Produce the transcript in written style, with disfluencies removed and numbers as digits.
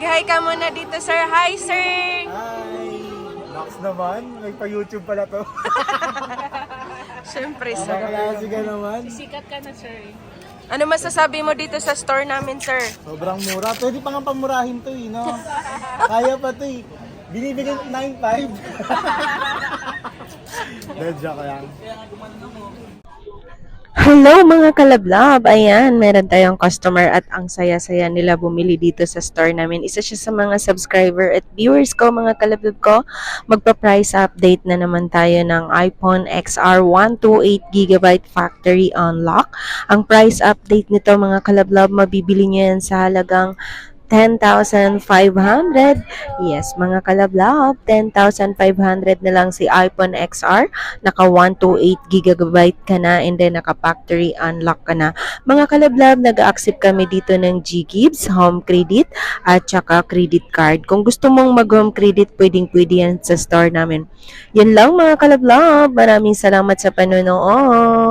Mag-hi ka muna dito, sir. Hi, sir! Hi! Nox naman, nagpa-YouTube pala to. Siyempre, sir. Klase ka naman. Sikat ka na, sir. Ano masasabi mo dito sa store namin, sir? Sobrang mura. Pwede pa nga pamurahin to no? Kaya pa to Binibigyan 9.5. Joke lang. Hello mga kalablab! Ayan, meron tayong customer at ang saya-saya nila bumili dito sa store namin. Isa siya sa mga subscriber at viewers ko, mga kalablab ko. Magpa-price update na naman tayo ng iPhone XR 128GB factory unlock. Ang price update nito mga kalablab, mabibili nyo yan sa halagang 10,500. Yes, mga kalablab, 10,500 na lang si iPhone XR. Naka 128GB ka na and then naka factory unlock ka na. Mga kalablab, nag-accept kami dito ng GGives, home credit at saka credit card. Kung gusto mong mag-home credit, pwedeng-pwede yan sa store namin. Yan lang mga kalablab. Maraming salamat sa panonood.